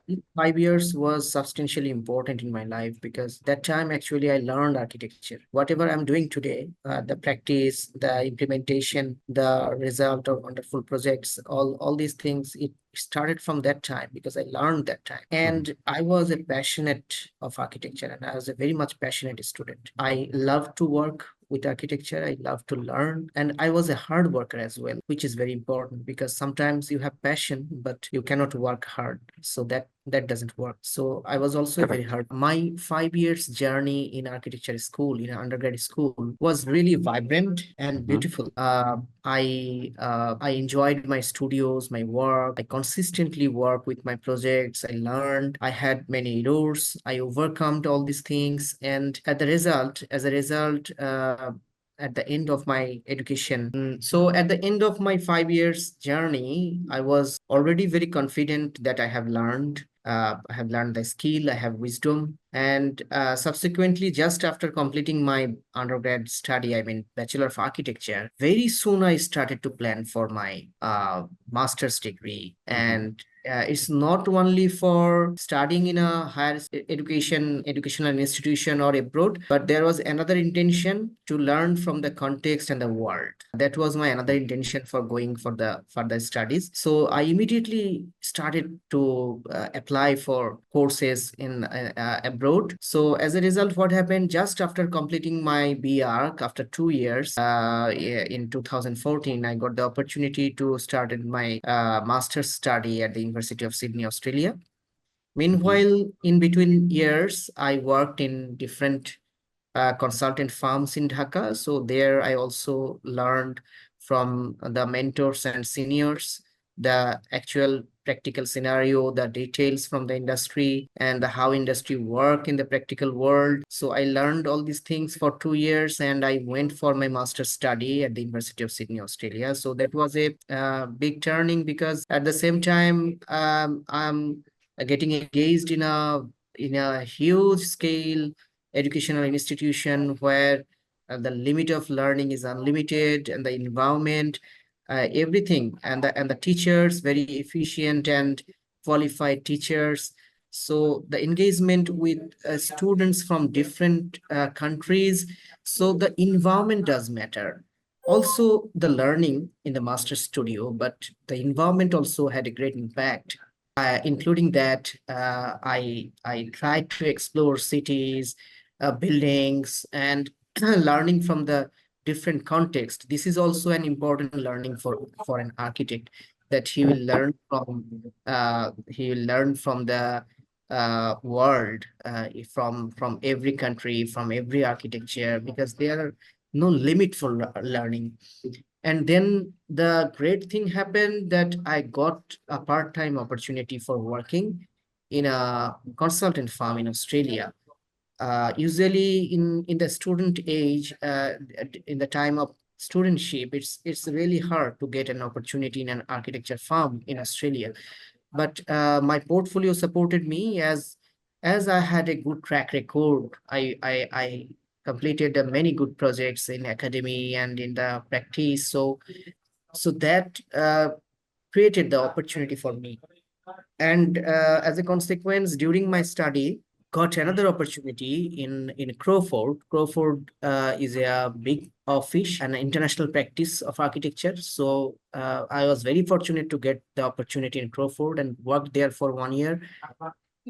These 5 years was substantially important in my life because that time actually I learned architecture. Whatever I'm doing today, the practice, the implementation, the result of wonderful projects, all these things, it started from that time because I learned that time. And I was a passionate of architecture and I was a very much passionate student. I love to work with architecture. I love to learn, and I was a hard worker as well, which is very important because sometimes you have passion, but you cannot work hard. So that doesn't work. So I was also a very hard. My 5 years journey in architecture school, in undergrad school, was really vibrant and beautiful. I enjoyed my studios, my work. I consistently work with my projects. I learned. I had many errors. I overcome all these things, and as a result, at the end of my education. So at the end of my 5 years journey, I was already very confident that I have learned. I have learned the skill, I have wisdom. And subsequently, just after completing my undergrad study, I mean, Bachelor of Architecture, very soon I started to plan for my master's degree. And it's not only for studying in a educational institution or abroad, but there was another intention to learn from the context and the world. That was my another intention for going for the further studies. So I immediately started to apply for courses in abroad. So as a result, what happened just after completing my BR, after 2 years, in 2014, I got the opportunity to start my master's study at the University of Sydney, Australia. Meanwhile, in between years, I worked in different consultant firms in Dhaka. So there I also learned from the mentors and seniors, the actual practical scenario, the details from the industry and the how industry work in the practical world. So I learned all these things for 2 years and I went for my master's study at the University of Sydney, Australia. So that was a big turning because at the same time, I'm getting engaged in a huge scale educational institution where the limit of learning is unlimited and the environment, everything, and the teachers very efficient and qualified teachers. So the engagement with students from different countries. So the environment does matter. Also, the learning in the master studio, but the environment also had a great impact. Including that, I tried to explore cities, buildings, and learning from the different context. This is also an important learning for an architect, that he will learn from the world, from every country, from every architecture, because there are no limit for learning. And then the great thing happened that I got a part-time opportunity for working in a consultant firm in Australia. Usually in the student age, in the time of studentship, it's really hard to get an opportunity in an architecture firm in Australia. But my portfolio supported me as I had a good track record. I completed many good projects in academy and in the practice. So that created the opportunity for me. And as a consequence, during my study, got another opportunity in Crawford. Crawford is a big office and international practice of architecture. So I was very fortunate to get the opportunity in Crawford and worked there for 1 year.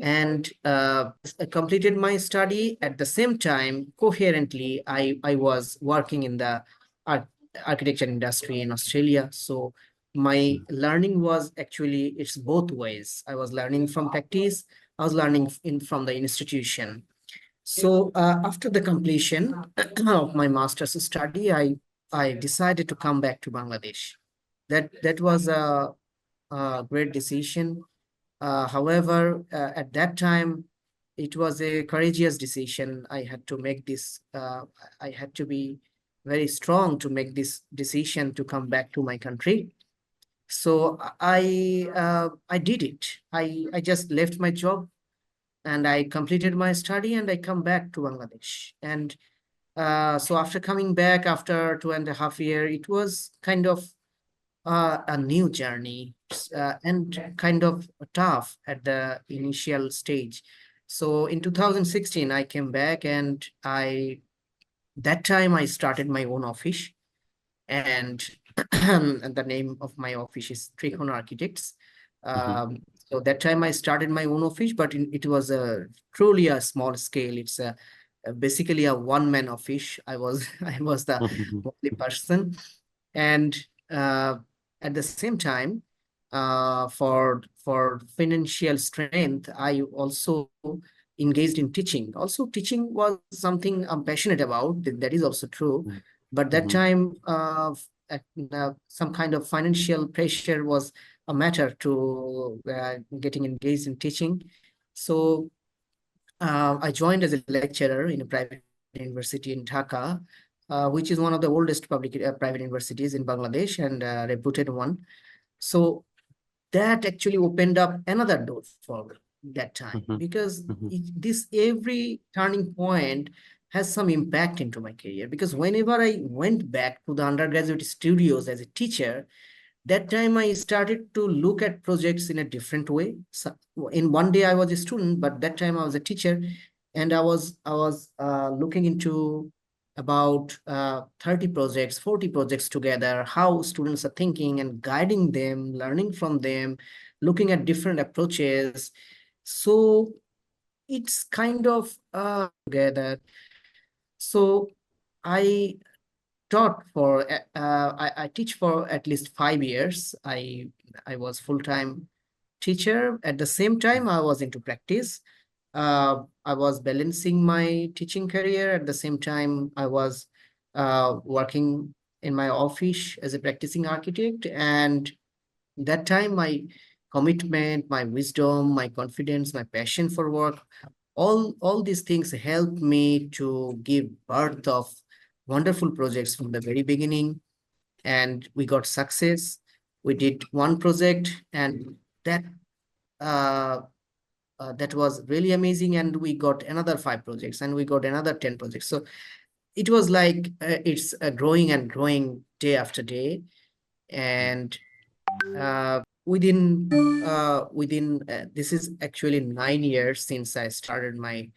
And I completed my study. At the same time, coherently, I was working in the ar architecture industry in Australia. So my learning was actually, it's both ways. I was learning from practice. I was learning from the institution. So after the completion of my master's study, I decided to come back to Bangladesh. That was a great decision. However, at that time, it was a courageous decision. I had to make this. I had to be very strong to make this decision to come back to my country. So I did it. I just left my job and I completed my study and I come back to Bangladesh. And so after coming back after 2.5 years, it was kind of a new journey, and kind of tough at the initial stage. So in 2016, I came back, and that time I started my own office, and and the name of my office is Tricon Architects. Mhm. So that time I started my own office, but it was a truly a small scale. It's basically a one-man office. I was I was the Mhm. only person, and uh, at the same time, for financial strength, I also engaged in teaching. Also, teaching was something I'm passionate about. That is also true, Mhm. but that Mhm. time, some kind of financial pressure was a matter to getting engaged in teaching. So I joined as a lecturer in a private university in Dhaka, which is one of the oldest public private universities in Bangladesh, and reputed one. So that actually opened up another door for me that time, Mhm. because Mhm. this every turning point has some impact into my career. Because whenever I went back to the undergraduate studios as a teacher, that time I started to look at projects in a different way. So in one day I was a student, but that time I was a teacher, and I was looking into about 30 projects, 40 projects together, how students are thinking and guiding them, learning from them, looking at different approaches. So it's kind of together. So I taught for I teach for at least 5 years. I was full-time teacher. At the same time, I was into practice. I was balancing my teaching career. At the same time, I was working in my office as a practicing architect. And that time, my commitment, my wisdom, my confidence, my passion for work, all these things helped me to give birth of wonderful projects from the very beginning, and we got success. We did one project, and that uh, that was really amazing, and we got another 5 projects, and we got another 10 projects. So it was like it's growing and growing day after day. And within this is actually 9 years since I started my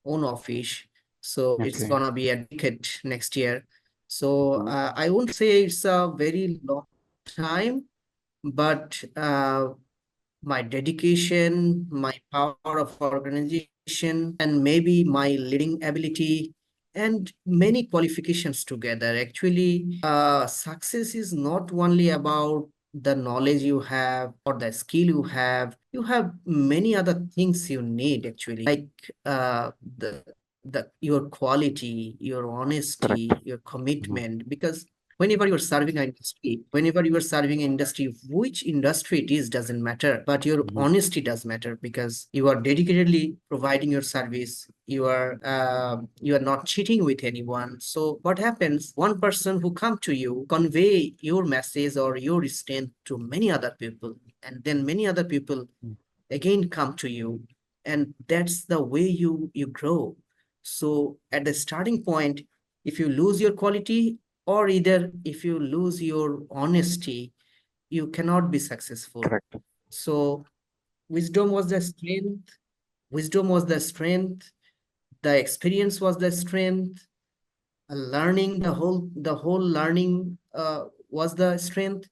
own office. So it's Okay. gonna be a decade next year. So Mhm. I won't say it's a very long time, but my dedication, my power of organization, and maybe my leading ability and many qualifications together. Actually, success is not only about the knowledge you have or the skill you have. You have many other things you need actually, like the your quality, your Correct. honesty, your Mhm. commitment. Because whenever you are serving an industry, which industry it is doesn't matter, but your Mhm. honesty does matter, because you are dedicatedly providing your service. You are not cheating with anyone. So what happens? One person who come to you convey your message or your strength to many other people, and then many other people Mhm. again come to you, and that's the way you grow. So at the starting point, if you lose your quality, or either if you lose your honesty, you cannot be successful. Correct. So wisdom was the strength, wisdom was the strength, the experience was the strength, learning, the whole learning was the strength,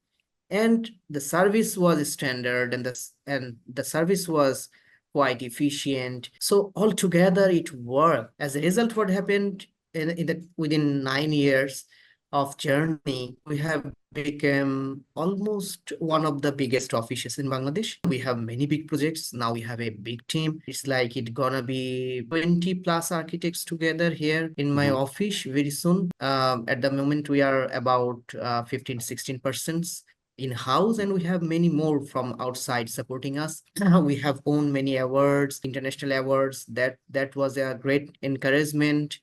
and the service was standard, and the service was quite efficient. So altogether it worked. As a result, what happened in the within 9 years of journey, we have become almost one of the biggest offices in Bangladesh. We have many big projects. Now we have a big team. It's like it gonna be 20 plus architects together here in my Mhm. office very soon. At the moment, we are about 15, 16% in-house, and we have many more from outside supporting us. We have won many awards, international awards. That was a great encouragement.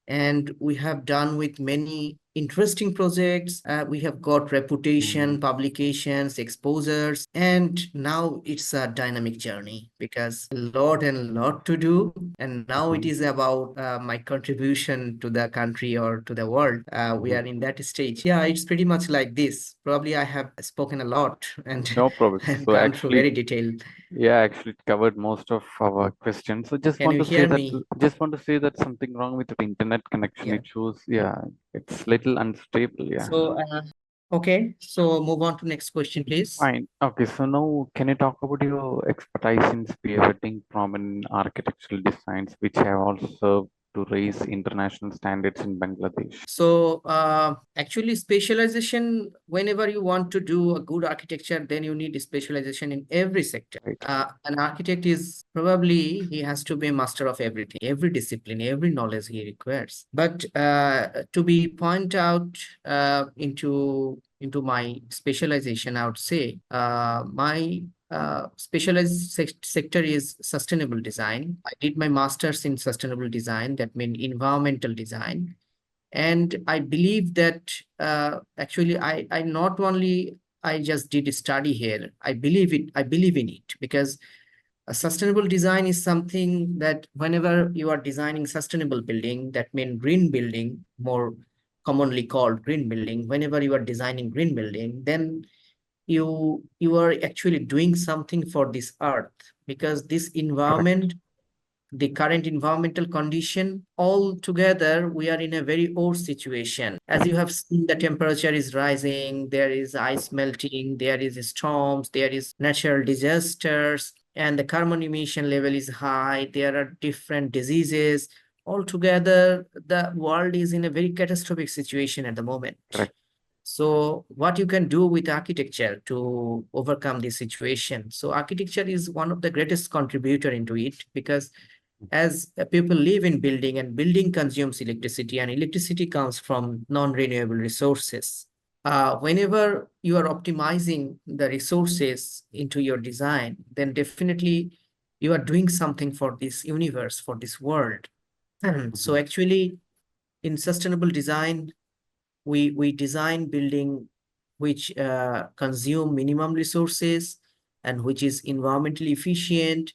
And we have done with many interesting projects. We have got reputation, publications, exposures, and now it's a dynamic journey because a lot and lot to do. And now it is about my contribution to the country or to the world. We are in that stage. Yeah, it's pretty much like this. Probably I have spoken a lot and No problem. and So gone through actually, very detailed. yeah, actually it covered most of our questions. So Can you hear me? just want to say that something wrong with the internet connection. Yeah. It shows, yeah, it's little unstable. Yeah. So, okay. So move on to next question, please. Fine. Okay. So now, can you talk about your expertise in spearheading prominent architectural designs, which have also served to raise international standards in Bangladesh? So actually specialization, whenever you want to do a good architecture, then you need specialization in every sector. Right. An architect is probably, he has to be a master of everything, every discipline, every knowledge he requires. But to be point out into my specialization, I would say my specialized sector is sustainable design. I did my master's in sustainable design, that means environmental design. And I believe that actually I not only I just did a study here, I believe in it because a sustainable design is something that whenever you are designing sustainable building, that means green building, more commonly called green building, whenever you are designing green building, then you are actually doing something for this earth, because this Correct. environment, the current environmental condition, all together we are in a very odd situation. As you have seen, the temperature is rising, there is ice melting, there is storms, there is natural disasters, and the carbon emission level is high, there are different diseases. Altogether the world is in a very catastrophic situation at the moment. Correct. So what you can do with architecture to overcome this situation? So architecture is one of the greatest contributor into it, because as people live in building, and building consumes electricity, and electricity comes from non-renewable resources. Whenever you are optimizing the resources into your design, then definitely you are doing something for this universe, for this world. So Mhm. actually, in sustainable design, we design building which consume minimum resources and which is environmentally efficient.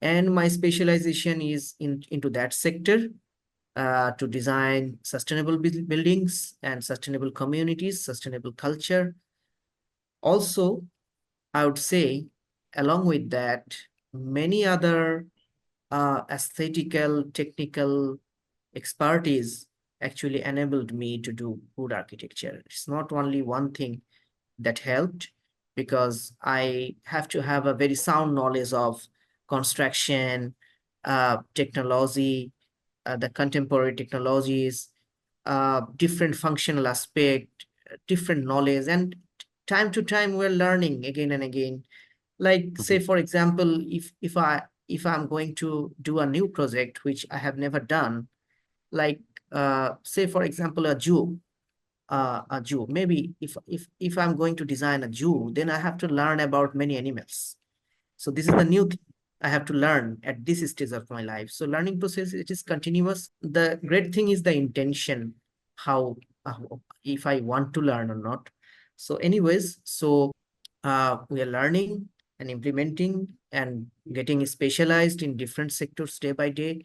And my specialization is into that sector, to design sustainable buildings and sustainable communities, sustainable culture. Also, I would say, along with that, many other aesthetical, technical expertise actually enabled me to do good architecture. It's not only one thing that helped, because I have to have a very sound knowledge of construction, technology, the contemporary technologies, different functional aspect, different knowledge, and time to time we're learning again and again. Like say, Mhm. for example, if I'm going to do a new project which I have never done, like say for example a zoo. Maybe if I'm going to design a zoo, then I have to learn about many animals. So this is the new thing I have to learn at this stage of my life. So learning process, it is continuous. The great thing is the intention, how if I want to learn or not. So anyways, so we are learning and implementing and getting specialized in different sectors day by day.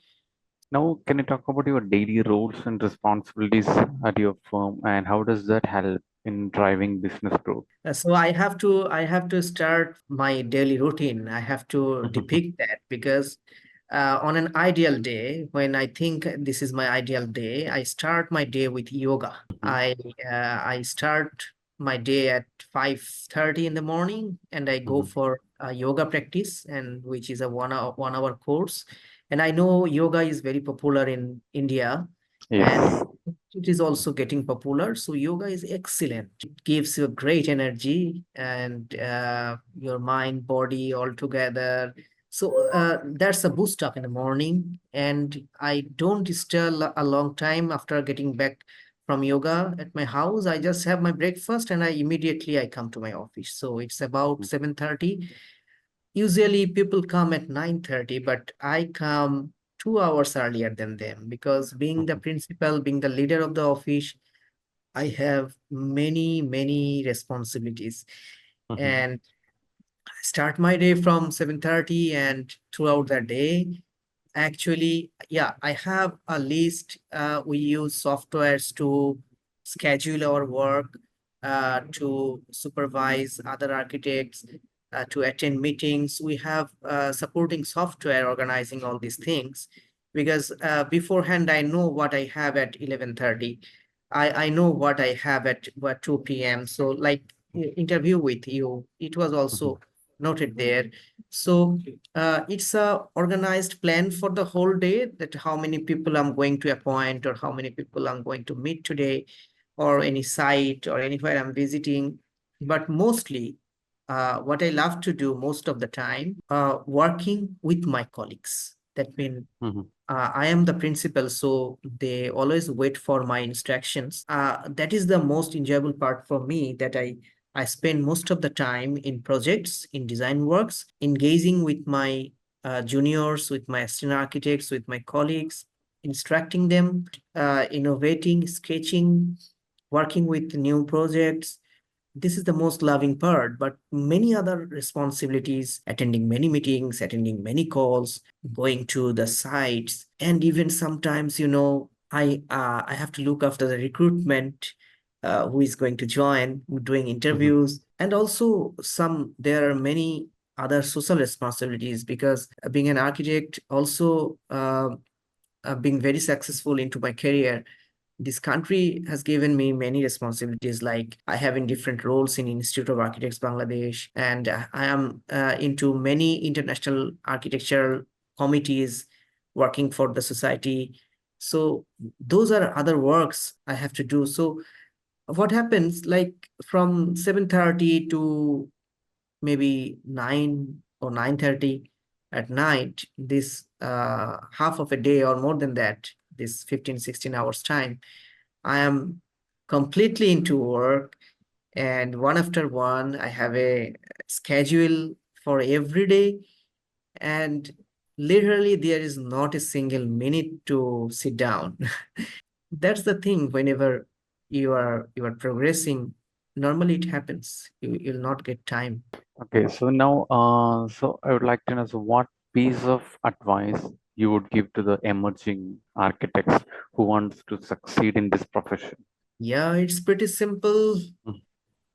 Now, can you talk about your daily roles and responsibilities at your firm, and how does that help in driving business growth? So I have to start my daily routine. I have to depict that, because on an ideal day, when I think this is my ideal day, I start my day with yoga. Mhm. I start my day at 5:30 in the morning, and I go Mhm. for a yoga practice, and which is a 1 hour course. And I know yoga is very popular in India, and Yes. it is also getting popular. So yoga is excellent. It gives you great energy, and your mind, body all together. So that's a boost up in the morning. And I don't stay a long time after getting back from yoga at my house. I just have my breakfast and I come to my office. So it's about 7:30. Usually people come at 9:30, but I come 2 hours earlier than them, because being the Mhm. principal, being the leader of the office, I have many responsibilities, Mm-hmm. and I start my day from 7:30, and throughout the day, actually, yeah, I have a list. We use softwares to schedule our work, to supervise other architects, to attend meetings. We have supporting software organizing all these things, because beforehand I know what I have at 11:30. I know what I have at what 2 p.m. So like interview with you, it was Mm-hmm. also noted there. So it's a organized plan for the whole day, that how many people I'm going to appoint or how many people I'm going to meet today, or any site or anywhere I'm visiting. But mostly, what I love to do most of the time, working with my colleagues. That means Mm-hmm. I am the principal, so they always wait for my instructions. That is the most enjoyable part for me, that I spend most of the time in projects, in design works, engaging with my juniors, with my assistant architects, with my colleagues, instructing them, innovating, sketching, working with new projects. This is the most loving part, but many other responsibilities, attending many meetings, attending many calls, going to the sites, and even sometimes, I have to look after the recruitment, who is going to join, doing Mm-hmm. interviews, and also there are many other social responsibilities, because being an architect, also being very successful into my career, this country has given me many responsibilities. Like I have in different roles in Institute of Architects Bangladesh, and I am into many international architectural committees, working for the society. So those are other works I have to do. So what happens, like from 7:30 to maybe 9 or 9:30 at night, this half of a day or more than that, this 15-16 hours time, I am completely into work, and one after one, I have a schedule for every day, and literally there is not a single minute to sit down. That's the thing. Whenever you are progressing, normally it happens. You'll not get time. Okay, so now, so I would like to know, so what piece of advice you would give to the emerging architects who wants to succeed in this profession? Yeah, it's pretty simple. Mm-hmm.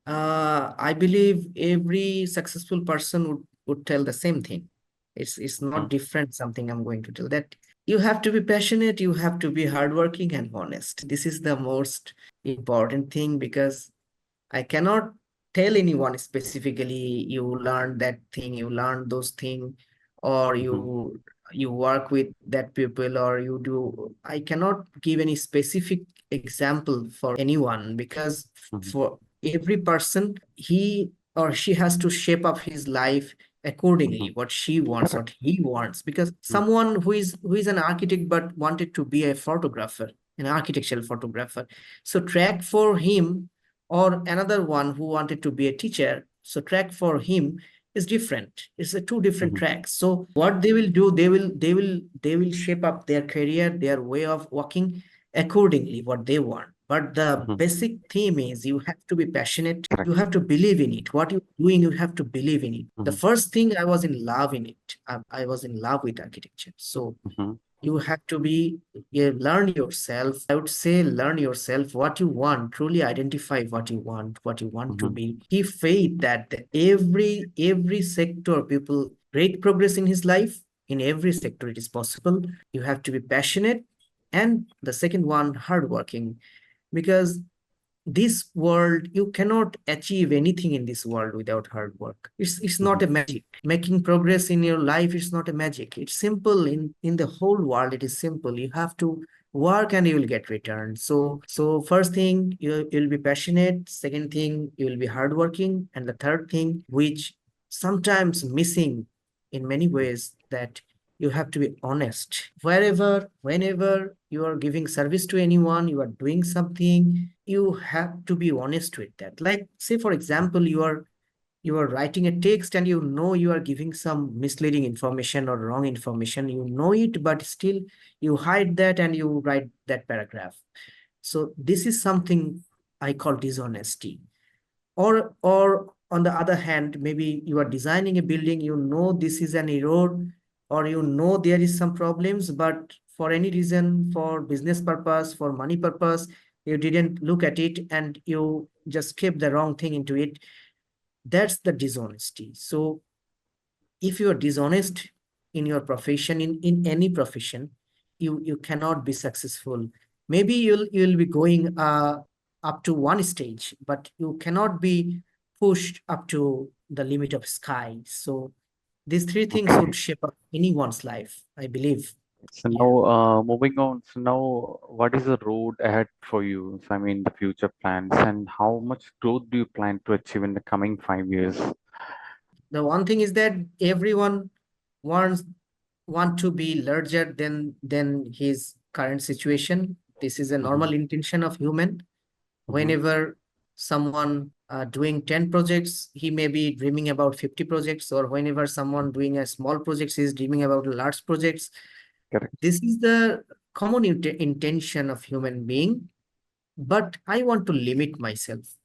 I believe every successful person would tell the same thing. It's not different, something I'm going to tell, that you have to be passionate, you have to be hardworking and honest. This is the most important thing, because I cannot tell anyone specifically, you learn that thing, you learn those things, or Mm-hmm. you work with that people, or you do. I cannot give any specific example for anyone, because Mm-hmm. for every person, he or she has to shape up his life accordingly, Mm-hmm. what she wants, Correct. what he wants. Because someone who is an architect but wanted to be a photographer, an architectural photographer, so track for him, or another one who wanted to be a teacher, so track for him is different. It's a two different Mm-hmm. tracks. So what they will do, they will shape up their career, their way of working accordingly what they want. But the Mm-hmm. basic theme is, you have to be passionate, you Correct. have to believe in it, what you're doing, you have to believe in it. The Mm-hmm. first thing, I was in love in it. I was in love with architecture. So Mm-hmm. you have to be, you learn yourself. I would say, learn yourself what you want, truly identify what you want to Mm-hmm. be. Keep faith that every sector, people great progress in his life, in every sector it is possible. You have to be passionate, and the second one, hardworking, because this world, you cannot achieve anything in this world without hard work. It's Mm-hmm. not a magic. Making progress in your life is not a magic. It's simple. In the whole world, it is simple. You have to work and you will get returned. So first thing, you'll be passionate. Second thing, you will be hardworking. And the third thing, which sometimes missing in many ways, that you have to be honest. Wherever, whenever you are giving service to anyone, you are doing something, you have to be honest with that. Like, say, for example, you are writing a text, and you are giving some misleading information or wrong information. You know it, but still you hide that and you write that paragraph. So this is something. I call dishonesty. Or on the other hand, maybe you are designing a building, you know this is an error, or you know there is some problems, but for any reason, for business purpose, for money purpose, you didn't look at it and you just kept the wrong thing into it. That's the dishonesty. So if you are dishonest in your profession, in any profession, you cannot be successful. Maybe you'll be going up to one stage, but you cannot be pushed up to the limit of sky. So these three things would Okay. shape up anyone's life, I believe. So Yeah. now, moving on. So now, what is the road ahead for you? So, I mean, the future plans and how much growth do you plan to achieve in the coming 5 years? The one thing is that everyone wants want to be larger than his current situation. This is a Mm-hmm. normal intention of human. Mm-hmm. Whenever someone doing 10 projects, he may be dreaming about 50 projects, or whenever someone doing a small projects, he's dreaming about large projects. Correct. This is the common intention of human being, but I want to limit myself.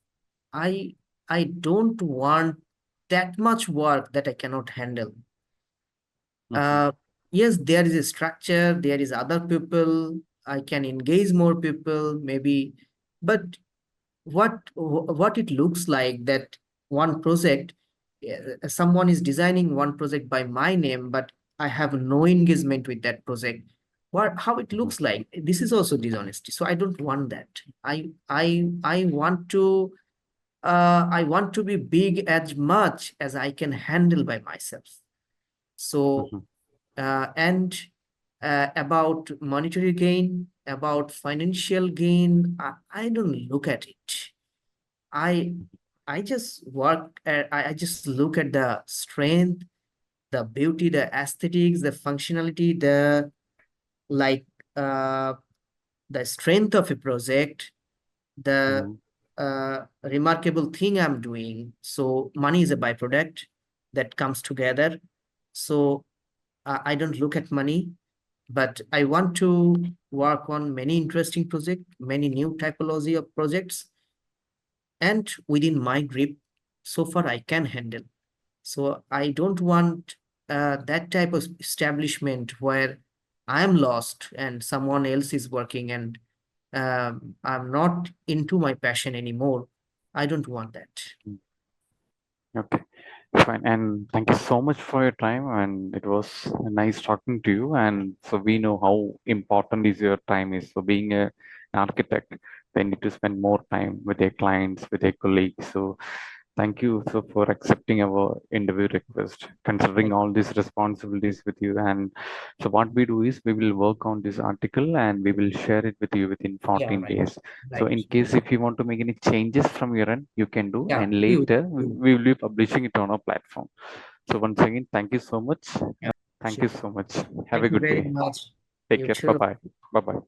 I i don't want that much work that I cannot handle. Mm-hmm. uh yes, there is a structure, there is other people, I can engage more people maybe, but what it looks like that one project, someone is designing one project by my name, but I have no engagement with that project. What, how it Mm-hmm. looks like, this is also dishonesty. So I don't want that. I want to I want to be big as much as I can handle by myself. So Mm-hmm. and about monetary gain, about financial gain, I don't look at it. I I just work at, I just look at the strength, the beauty, the aesthetics, the functionality, the like uh the strength of a project, the Mm-hmm. remarkable thing I'm doing. So money is a byproduct that comes together. So I don't look at money, but I want to work on many interesting projects, many new typology of projects, and within my grip, so far I can handle. So I don't want that type of establishment where I am lost and someone else is working, and I'm not into my passion anymore. I don't want that. Okay, fine. And thank you so much for your time. And it was nice talking to you. And so we know how important is your time is. So being an architect, they need to spend more time with their clients, with their colleagues. So thank you so for accepting our interview request, considering Thank all these responsibilities with you. And so what we do is we will work on this article and we will share it with you within Yeah, 14 right. days. So Right. in case if you want to make any changes from your end, you can do, Yeah, and we will. later We will. we will be publishing it on our platform. So once again, thank you so much. Yeah, Thank you sure. so much. Have a Thank you good very day. much. Take You care. Bye too. bye. Bye bye.